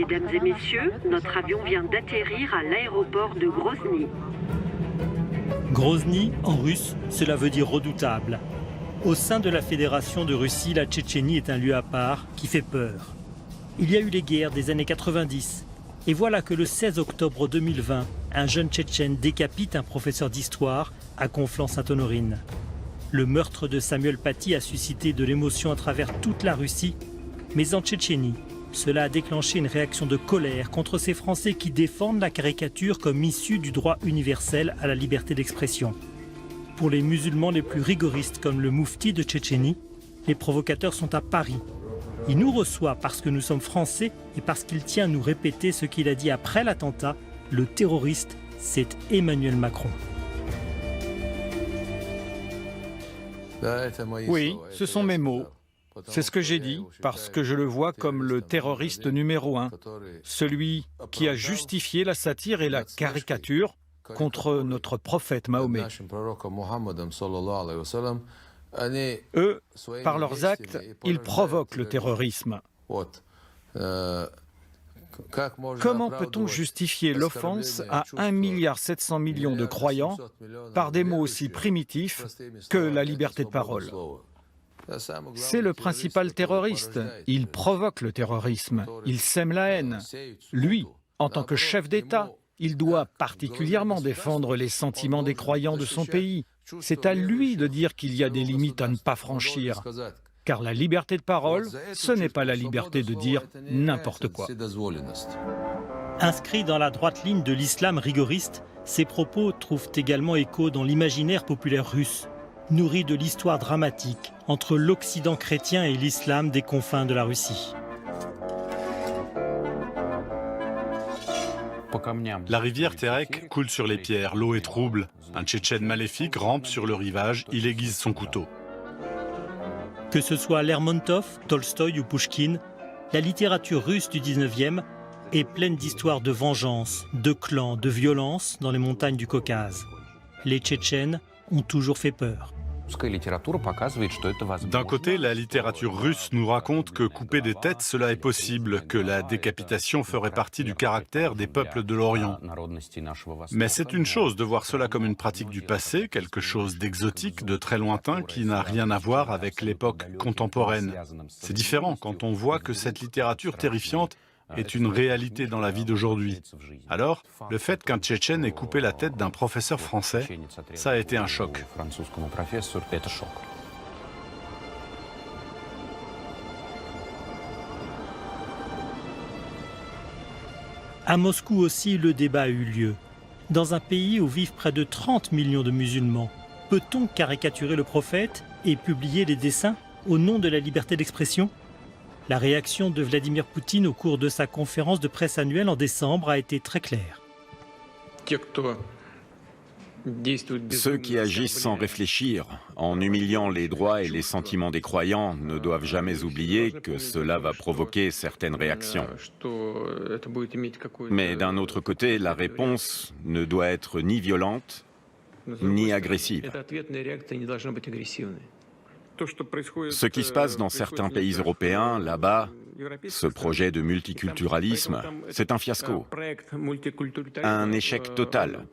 Mesdames et messieurs, notre avion vient d'atterrir à l'aéroport de Grozny. Grozny, en russe, cela veut dire redoutable. Au sein de la Fédération de Russie, la Tchétchénie est un lieu à part qui fait peur. Il y a eu les guerres des années 90. Et voilà que le 16 octobre 2020, un jeune Tchétchène décapite un professeur d'histoire à Conflans-Sainte-Honorine. Le meurtre de Samuel Paty a suscité de l'émotion à travers toute la Russie. Mais en Tchétchénie, cela a déclenché une réaction de colère contre ces Français qui défendent la caricature comme issue du droit universel à la liberté d'expression. Pour les musulmans les plus rigoristes comme le Moufti de Tchétchénie, les provocateurs sont à Paris. Il nous reçoit parce que nous sommes français et parce qu'il tient à nous répéter ce qu'il a dit après l'attentat. Le terroriste, c'est Emmanuel Macron. Oui, ce sont mes mots. C'est ce que j'ai dit, parce que je le vois comme le terroriste numéro 1, celui qui a justifié la satire et la caricature contre notre prophète Mahomet. Eux, par leurs actes, ils provoquent le terrorisme. Comment peut-on justifier l'offense à 1,7 milliard de croyants par des mots aussi primitifs que la liberté de parole ? C'est le principal terroriste. Il provoque le terrorisme. Il sème la haine. Lui, en tant que chef d'État, il doit particulièrement défendre les sentiments des croyants de son pays. C'est à lui de dire qu'il y a des limites à ne pas franchir. Car la liberté de parole, ce n'est pas la liberté de dire n'importe quoi. Inscrits dans la droite ligne de l'islam rigoriste, ces propos trouvent également écho dans l'imaginaire populaire russe, nourri de l'histoire dramatique entre l'Occident chrétien et l'islam des confins de la Russie. La rivière Terek coule sur les pierres, l'eau est trouble. Un Tchétchène maléfique rampe sur le rivage, il aiguise son couteau. Que ce soit Lermontov, Tolstoï ou Pouchkine, la littérature russe du 19e est pleine d'histoires de vengeance, de clans, de violence dans les montagnes du Caucase. Les Tchétchènes ont toujours fait peur. D'un côté, la littérature russe nous raconte que couper des têtes, cela est possible, que la décapitation ferait partie du caractère des peuples de l'Orient. Mais c'est une chose de voir cela comme une pratique du passé, quelque chose d'exotique, de très lointain, qui n'a rien à voir avec l'époque contemporaine. C'est différent quand on voit que cette littérature terrifiante est une réalité dans la vie d'aujourd'hui. Alors, le fait qu'un Tchétchène ait coupé la tête d'un professeur français, ça a été un choc. À Moscou aussi, le débat a eu lieu. Dans un pays où vivent près de 30 millions de musulmans, peut-on caricaturer le prophète et publier des dessins au nom de la liberté d'expression ? La réaction de Vladimir Poutine au cours de sa conférence de presse annuelle en décembre a été très claire. Ceux qui agissent sans réfléchir, en humiliant les droits et les sentiments des croyants, ne doivent jamais oublier que cela va provoquer certaines réactions. Mais d'un autre côté, la réponse ne doit être ni violente, ni agressive. Ce qui se passe dans certains pays européens, là-bas, ce projet de multiculturalisme, c'est un fiasco, un échec total.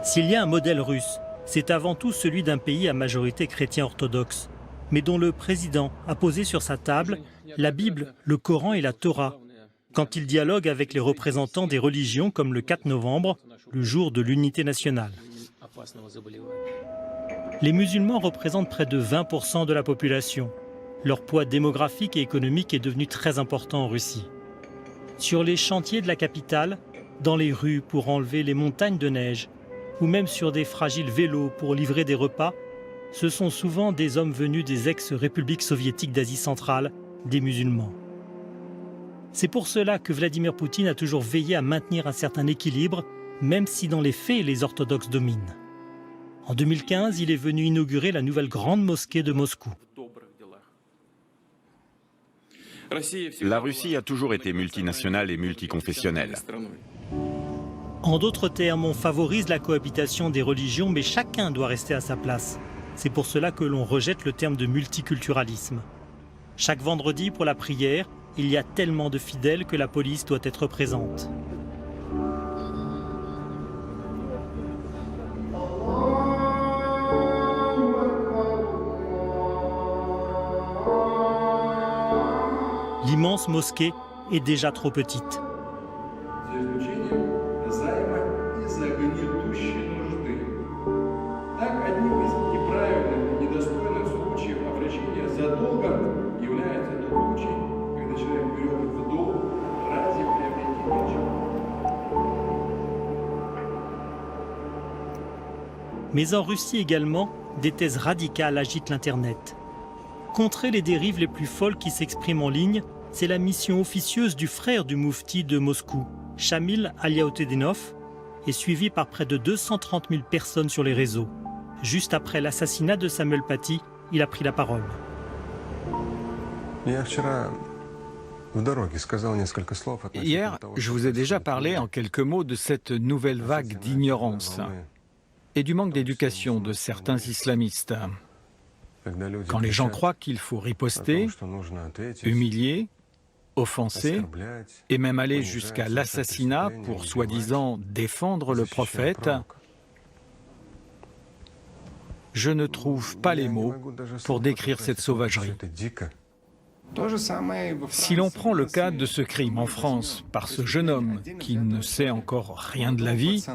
S'il y a un modèle russe, c'est avant tout celui d'un pays à majorité chrétien orthodoxe, mais dont le président a posé sur sa table la Bible, le Coran et la Torah, quand il dialogue avec les représentants des religions comme le 4 novembre, le jour de l'unité nationale. Les musulmans représentent près de 20% de la population. Leur poids démographique et économique est devenu très important en Russie. Sur les chantiers de la capitale, dans les rues pour enlever les montagnes de neige, ou même sur des fragiles vélos pour livrer des repas, ce sont souvent des hommes venus des ex-républiques soviétiques d'Asie centrale, des musulmans. C'est pour cela que Vladimir Poutine a toujours veillé à maintenir un certain équilibre, même si dans les faits, les orthodoxes dominent. En 2015, il est venu inaugurer la nouvelle grande mosquée de Moscou. La Russie a toujours été multinationale et multiconfessionnelle. En d'autres termes, on favorise la cohabitation des religions, mais chacun doit rester à sa place. C'est pour cela que l'on rejette le terme de multiculturalisme. Chaque vendredi pour la prière, il y a tellement de fidèles que la police doit être présente. L'immense mosquée est déjà trop petite. Mais en Russie également, des thèses radicales agitent l'Internet. Contrer les dérives les plus folles qui s'expriment en ligne, c'est la mission officieuse du frère du moufti de Moscou, Shamil Aliautdinov, est suivi par près de 230 000 personnes sur les réseaux. Juste après l'assassinat de Samuel Paty, il a pris la parole. Hier, je vous ai déjà parlé en quelques mots de cette nouvelle vague d'ignorance et du manque d'éducation de certains islamistes. Quand les gens croient qu'il faut riposter, humilier, offenser et même aller jusqu'à l'assassinat pour soi-disant défendre le prophète, je ne trouve pas les mots pour décrire cette sauvagerie. Si l'on prend le cas de ce crime en France par ce jeune homme qui ne sait encore rien de la vie,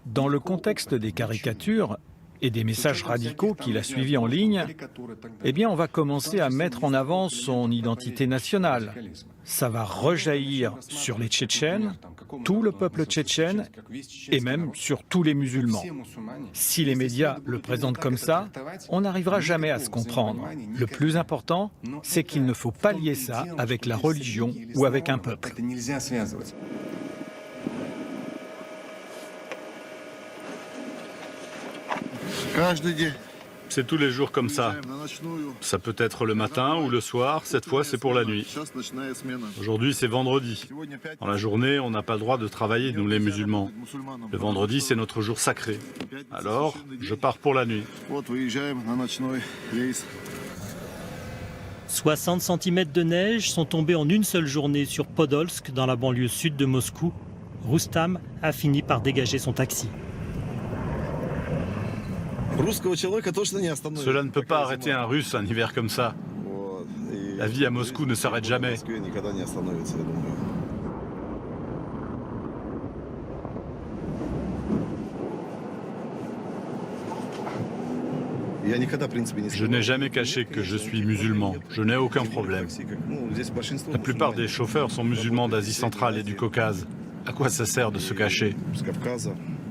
dans le contexte des caricatures et des messages radicaux qu'il a suivis en ligne, eh bien on va commencer à mettre en avant son identité nationale. Ça va rejaillir sur les Tchétchènes, tout le peuple tchétchène et même sur tous les musulmans. Si les médias le présentent comme ça, on n'arrivera jamais à se comprendre. Le plus important, c'est qu'il ne faut pas lier ça avec la religion ou avec un peuple. C'est tous les jours comme ça. Ça peut être le matin ou le soir, cette fois c'est pour la nuit. Aujourd'hui c'est vendredi. Dans la journée, on n'a pas le droit de travailler, nous les musulmans. Le vendredi c'est notre jour sacré. Alors, je pars pour la nuit. 60 cm de neige sont tombés en une seule journée sur Podolsk, dans la banlieue sud de Moscou. Rustam a fini par dégager son taxi. Cela ne peut pas arrêter un Russe un hiver comme ça. La vie à Moscou ne s'arrête jamais. Je n'ai jamais caché que je suis musulman. Je n'ai aucun problème. La plupart des chauffeurs sont musulmans d'Asie centrale et du Caucase. À quoi ça sert de se cacher ?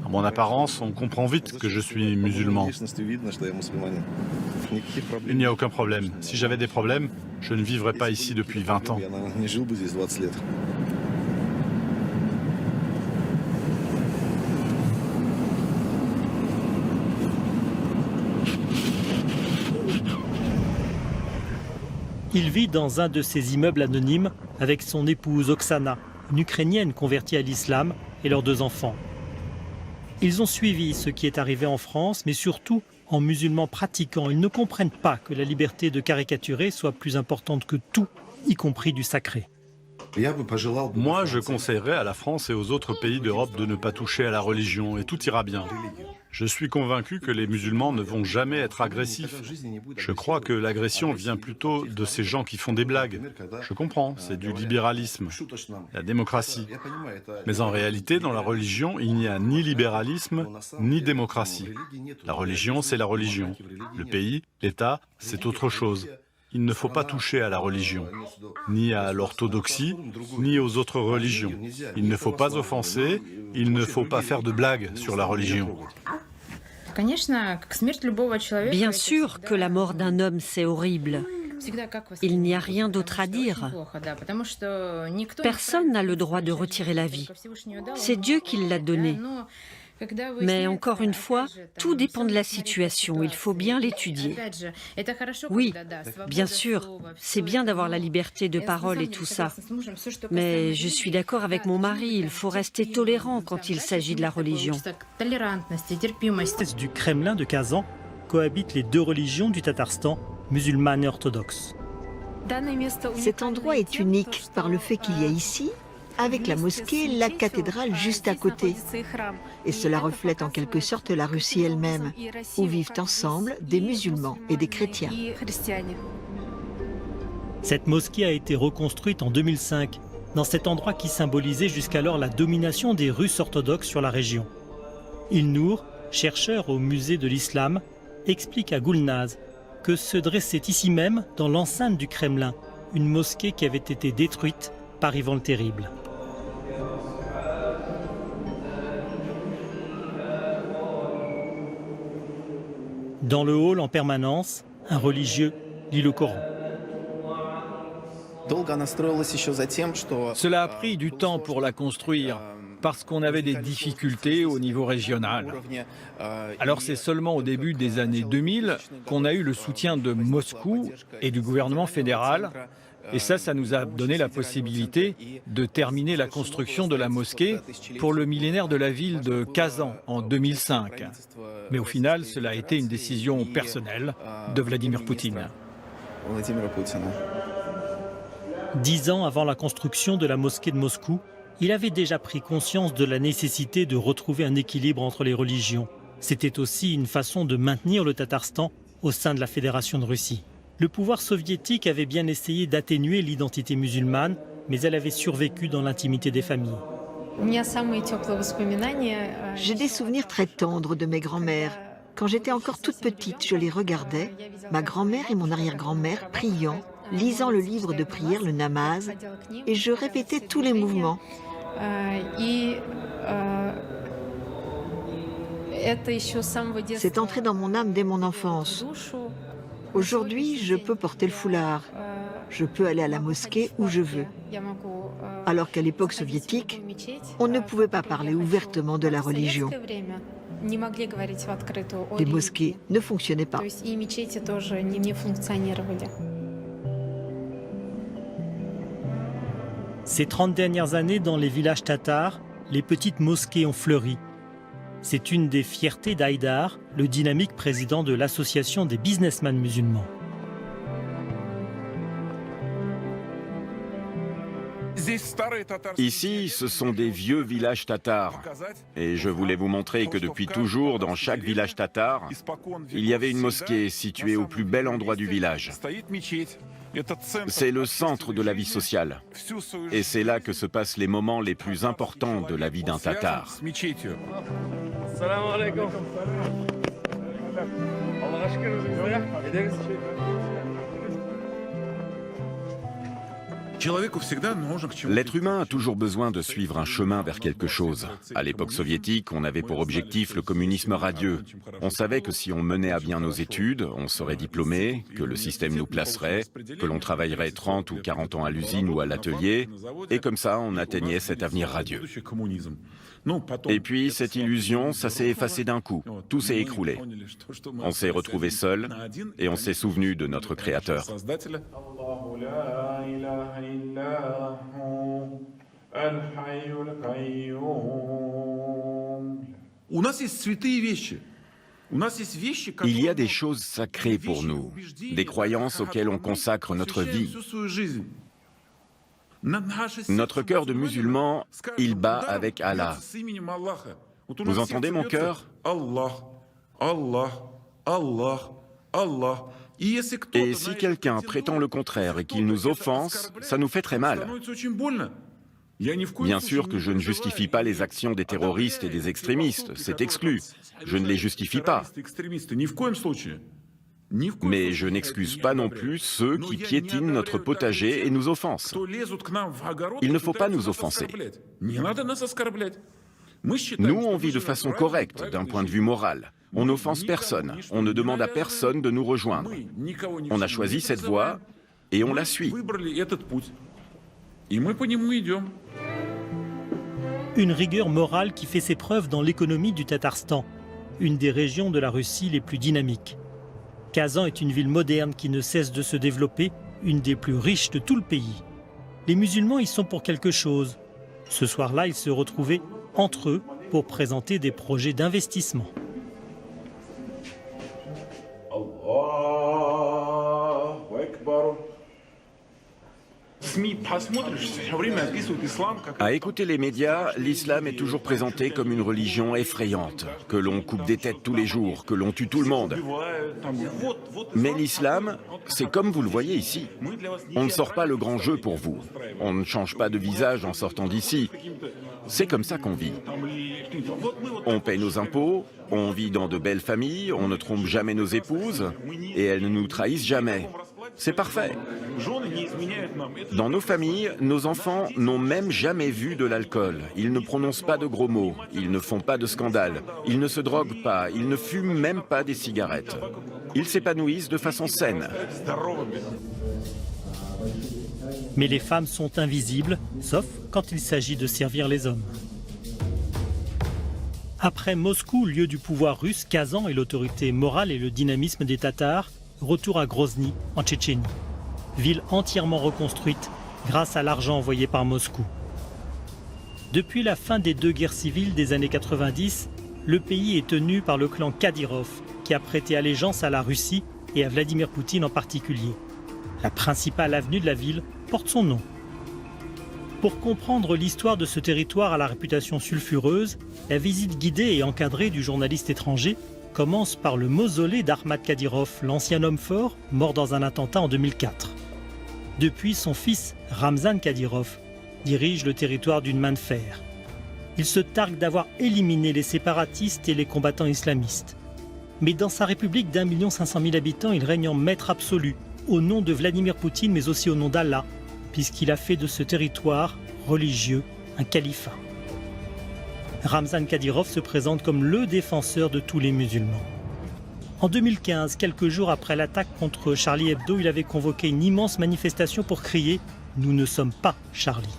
À mon apparence, on comprend vite que je suis musulman. Il n'y a aucun problème. Si j'avais des problèmes, je ne vivrais pas ici depuis 20 ans. Il vit dans un de ces immeubles anonymes avec son épouse Oksana, une Ukrainienne convertie à l'islam, et leurs 2 enfants. Ils ont suivi ce qui est arrivé en France, mais surtout, en musulmans pratiquants, ils ne comprennent pas que la liberté de caricaturer soit plus importante que tout, y compris du sacré. Moi, je conseillerais à la France et aux autres pays d'Europe de ne pas toucher à la religion et tout ira bien. Je suis convaincu que les musulmans ne vont jamais être agressifs. Je crois que l'agression vient plutôt de ces gens qui font des blagues. Je comprends, c'est du libéralisme, la démocratie. Mais en réalité, dans la religion, il n'y a ni libéralisme, ni démocratie. La religion, c'est la religion. Le pays, l'État, c'est autre chose. Il ne faut pas toucher à la religion, ni à l'orthodoxie, ni aux autres religions. Il ne faut pas offenser, il ne faut pas faire de blagues sur la religion. Bien sûr que la mort d'un homme, c'est horrible. Il n'y a rien d'autre à dire. Personne n'a le droit de retirer la vie. C'est Dieu qui l'a donnée. Mais encore une fois, tout dépend de la situation, il faut bien l'étudier. Oui, bien sûr, c'est bien d'avoir la liberté de parole et tout ça. Mais je suis d'accord avec mon mari, il faut rester tolérant quand il s'agit de la religion. Du Kremlin de Kazan cohabitent les 2 religions du Tatarstan, musulmane et orthodoxe. Cet endroit est unique par le fait qu'il y a ici, avec la mosquée, la cathédrale juste à côté. Et cela reflète en quelque sorte la Russie elle-même, où vivent ensemble des musulmans et des chrétiens. Cette mosquée a été reconstruite en 2005, dans cet endroit qui symbolisait jusqu'alors la domination des Russes orthodoxes sur la région. Ilnour, chercheur au musée de l'islam, explique à Gulnaz que se dressait ici même, dans l'enceinte du Kremlin, une mosquée qui avait été détruite par Ivan le Terrible. Dans le hall en permanence, un religieux lit le Coran. Cela a pris du temps pour la construire, parce qu'on avait des difficultés au niveau régional. Alors c'est seulement au début des années 2000 qu'on a eu le soutien de Moscou et du gouvernement fédéral. Et ça nous a donné la possibilité de terminer la construction de la mosquée pour le millénaire de la ville de Kazan en 2005. Mais au final, cela a été une décision personnelle de Vladimir Poutine. 10 ans avant la construction de la mosquée de Moscou, il avait déjà pris conscience de la nécessité de retrouver un équilibre entre les religions. C'était aussi une façon de maintenir le Tatarstan au sein de la Fédération de Russie. Le pouvoir soviétique avait bien essayé d'atténuer l'identité musulmane, mais elle avait survécu dans l'intimité des familles. J'ai des souvenirs très tendres de mes grands-mères. Quand j'étais encore toute petite, je les regardais, ma grand-mère et mon arrière-grand-mère priant, lisant le livre de prière, le namaz, et je répétais tous les mouvements. C'est entré dans mon âme dès mon enfance. Aujourd'hui, je peux porter le foulard. Je peux aller à la mosquée où je veux. Alors qu'à l'époque soviétique, on ne pouvait pas parler ouvertement de la religion. Les mosquées ne fonctionnaient pas. Ces 30 dernières années, dans les villages tatars, les petites mosquées ont fleuri. C'est une des fiertés d'Haïdar, le dynamique président de l'association des businessmen musulmans. Ici, ce sont des vieux villages tatars. Et je voulais vous montrer que depuis toujours, dans chaque village tatar, il y avait une mosquée située au plus bel endroit du village. C'est le centre de la vie sociale. Et c'est là que se passent les moments les plus importants de la vie d'un tatar. L'être humain a toujours besoin de suivre un chemin vers quelque chose. À l'époque soviétique, on avait pour objectif le communisme radieux. On savait que si on menait à bien nos études, on serait diplômé, que le système nous placerait, que l'on travaillerait 30 ou 40 ans à l'usine ou à l'atelier, et comme ça, on atteignait cet avenir radieux. Et puis, cette illusion, ça s'est effacé d'un coup. Tout s'est écroulé. On s'est retrouvé seul et on s'est souvenu de notre Créateur. Il y a des choses sacrées pour nous, des croyances auxquelles on consacre notre vie. Notre cœur de musulman, il bat avec Allah. Vous entendez mon cœur? Et si quelqu'un prétend le contraire et qu'il nous offense, ça nous fait très mal. Bien sûr que je ne justifie pas les actions des terroristes et des extrémistes, c'est exclu. Je ne les justifie pas. Mais je n'excuse pas non plus ceux qui piétinent notre potager et nous offensent. Il ne faut pas nous offenser. Nous, on vit de façon correcte, d'un point de vue moral. On n'offense personne, on ne demande à personne de nous rejoindre. On a choisi cette voie et on la suit. Une rigueur morale qui fait ses preuves dans l'économie du Tatarstan, une des régions de la Russie les plus dynamiques. Kazan est une ville moderne qui ne cesse de se développer, une des plus riches de tout le pays. Les musulmans y sont pour quelque chose. Ce soir-là, ils se retrouvaient entre eux pour présenter des projets d'investissement. À écouter les médias, l'islam est toujours présenté comme une religion effrayante, que l'on coupe des têtes tous les jours, que l'on tue tout le monde. Mais l'islam, c'est comme vous le voyez ici. On ne sort pas le grand jeu pour vous. On ne change pas de visage en sortant d'ici. C'est comme ça qu'on vit. On paye nos impôts, on vit dans de belles familles, on ne trompe jamais nos épouses et elles ne nous trahissent jamais. C'est parfait. Dans nos familles, nos enfants n'ont même jamais vu de l'alcool. Ils ne prononcent pas de gros mots, ils ne font pas de scandale, ils ne se droguent pas, ils ne fument même pas des cigarettes. Ils s'épanouissent de façon saine. Mais les femmes sont invisibles, sauf quand il s'agit de servir les hommes. Après Moscou, lieu du pouvoir russe, Kazan et l'autorité morale et le dynamisme des Tatars, retour à Grozny, en Tchétchénie. Ville entièrement reconstruite grâce à l'argent envoyé par Moscou. Depuis la fin des 2 guerres civiles des années 90, le pays est tenu par le clan Kadyrov, qui a prêté allégeance à la Russie et à Vladimir Poutine en particulier. La principale avenue de la ville porte son nom. Pour comprendre l'histoire de ce territoire à la réputation sulfureuse, la visite guidée et encadrée du journaliste étranger commence par le mausolée d'Armad Kadyrov, l'ancien homme fort, mort dans un attentat en 2004. Depuis, son fils, Ramzan Kadyrov, dirige le territoire d'une main de fer. Il se targue d'avoir éliminé les séparatistes et les combattants islamistes. Mais dans sa république d'1 500 000 habitants, il règne en maître absolu, au nom de Vladimir Poutine, mais aussi au nom d'Allah, puisqu'il a fait de ce territoire religieux un califat. Ramzan Kadyrov se présente comme le défenseur de tous les musulmans. En 2015, quelques jours après l'attaque contre Charlie Hebdo, il avait convoqué une immense manifestation pour crier « Nous ne sommes pas Charlie ».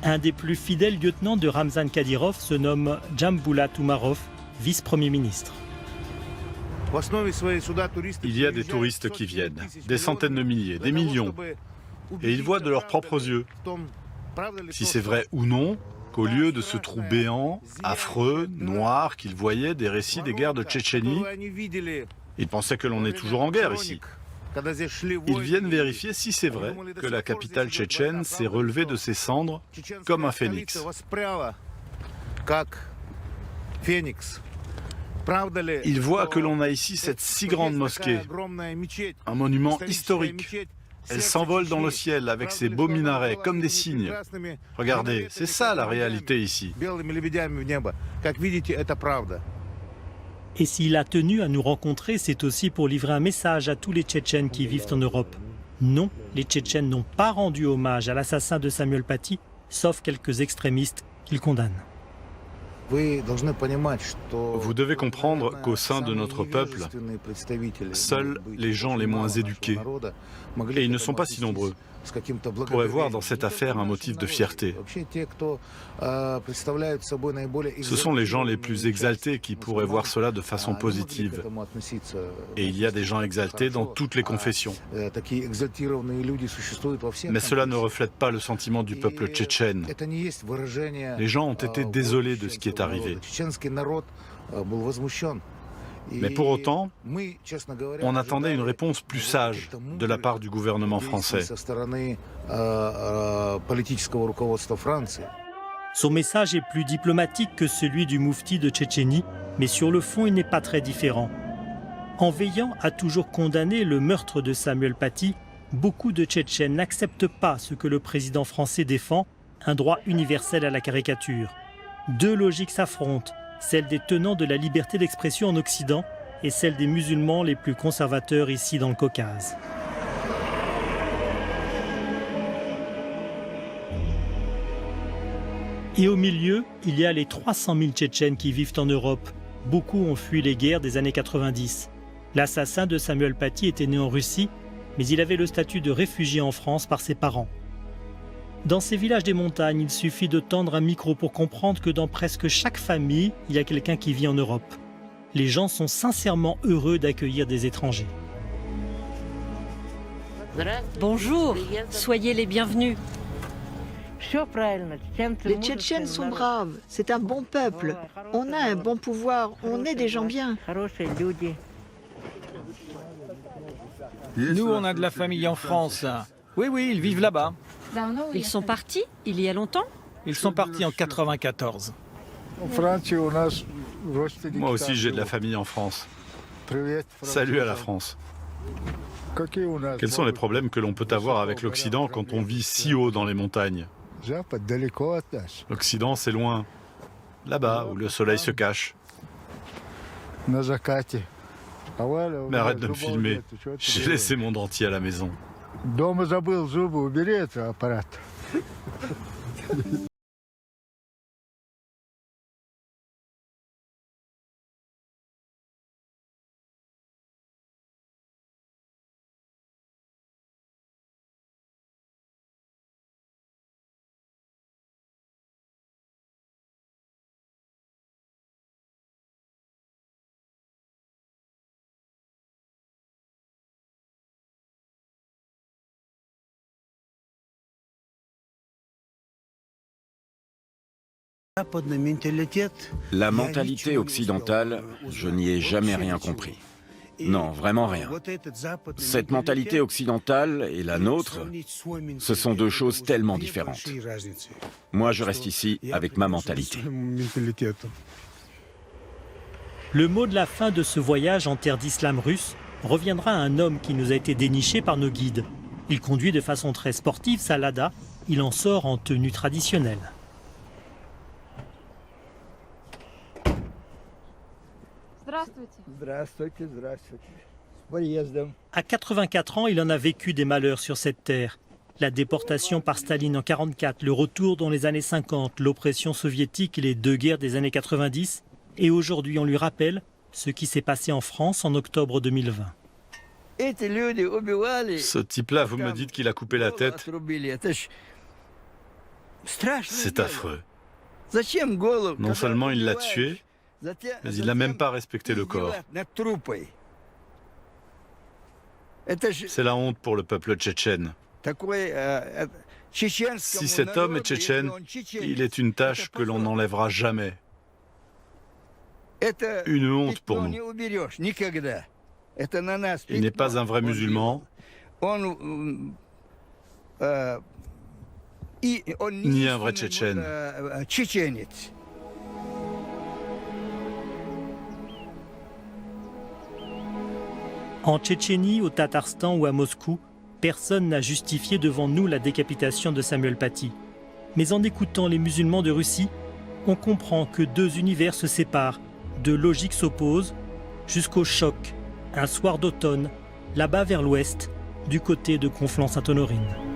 Un des plus fidèles lieutenants de Ramzan Kadyrov se nomme Djambulat Umarov, vice-premier ministre. Il y a des touristes qui viennent, des centaines de milliers, des millions, et ils voient de leurs propres yeux. Si c'est vrai ou non, qu'au lieu de ce trou béant, affreux, noir qu'ils voyaient des récits des guerres de Tchétchénie, ils pensaient que l'on est toujours en guerre ici. Ils viennent vérifier si c'est vrai que la capitale tchétchène s'est relevée de ses cendres comme un phénix. Ils voient que l'on a ici cette si grande mosquée, un monument historique. Elle s'envole dans le ciel avec ses beaux minarets comme des cygnes. Regardez, c'est ça la réalité ici. Et s'il a tenu à nous rencontrer, c'est aussi pour livrer un message à tous les Tchétchènes qui vivent en Europe. Non, les Tchétchènes n'ont pas rendu hommage à l'assassin de Samuel Paty, sauf quelques extrémistes qu'ils condamnent. Vous devez comprendre qu'au sein de notre peuple, seuls les gens les moins éduqués, et ils ne sont pas si nombreux, pourraient voir dans cette affaire un motif de fierté. Ce sont les gens les plus exaltés qui pourraient voir cela de façon positive. Et il y a des gens exaltés dans toutes les confessions. Mais cela ne reflète pas le sentiment du peuple tchétchène. Les gens ont été désolés de ce qui est arrivé. Mais pour autant, on attendait une réponse plus sage de la part du gouvernement français. Son message est plus diplomatique que celui du moufti de Tchétchénie, mais sur le fond, il n'est pas très différent. En veillant à toujours condamner le meurtre de Samuel Paty, beaucoup de Tchétchènes n'acceptent pas ce que le président français défend, un droit universel à la caricature. Deux logiques s'affrontent, celle des tenants de la liberté d'expression en Occident et celle des musulmans les plus conservateurs ici dans le Caucase. Et au milieu, il y a les 300 000 Tchétchènes qui vivent en Europe. Beaucoup ont fui les guerres des années 90. L'assassin de Samuel Paty était né en Russie, mais il avait le statut de réfugié en France par ses parents. Dans ces villages des montagnes, il suffit de tendre un micro pour comprendre que dans presque chaque famille, il y a quelqu'un qui vit en Europe. Les gens sont sincèrement heureux d'accueillir des étrangers. Bonjour, soyez les bienvenus. Les Tchétchènes sont braves, c'est un bon peuple. On a un bon pouvoir, on est des gens bien. Nous, on a de la famille en France. Oui, ils vivent là-bas. Ils sont partis il y a longtemps? Ils sont partis en 94. Moi aussi, j'ai de la famille en France. Salut à la France. Quels sont les problèmes que l'on peut avoir avec l'Occident quand on vit si haut dans les montagnes? L'Occident, c'est loin. Là-bas, où le soleil se cache. Mais arrête de me filmer. J'ai laissé mon dentier à la maison. La mentalité occidentale, je n'y ai jamais rien compris. Non, vraiment rien. Cette mentalité occidentale et la nôtre, ce sont deux choses tellement différentes. Moi, je reste ici avec ma mentalité. Le mot de la fin de ce voyage en terre d'islam russe reviendra à un homme qui nous a été déniché par nos guides. Il conduit de façon très sportive sa Lada. Il en sort en tenue traditionnelle. À 84 ans, il en a vécu des malheurs sur cette terre. La déportation par Staline en 1944, le retour dans les années 50, l'oppression soviétique et les deux guerres des années 90. Et aujourd'hui, on lui rappelle ce qui s'est passé en France en octobre 2020. Ce type-là, vous me dites qu'il a coupé la tête? C'est affreux. Non seulement il l'a tué, mais il n'a même pas respecté le corps. C'est la honte pour le peuple tchétchène. Si cet homme est tchétchène, il est une tâche que l'on n'enlèvera jamais. Une honte pour nous. Il n'est pas un vrai musulman, ni un vrai tchétchène. En Tchétchénie, au Tatarstan ou à Moscou, personne n'a justifié devant nous la décapitation de Samuel Paty. Mais en écoutant les musulmans de Russie, on comprend que deux univers se séparent, deux logiques s'opposent, jusqu'au choc, un soir d'automne, là-bas vers l'ouest, du côté de Conflans-Sainte-Honorine.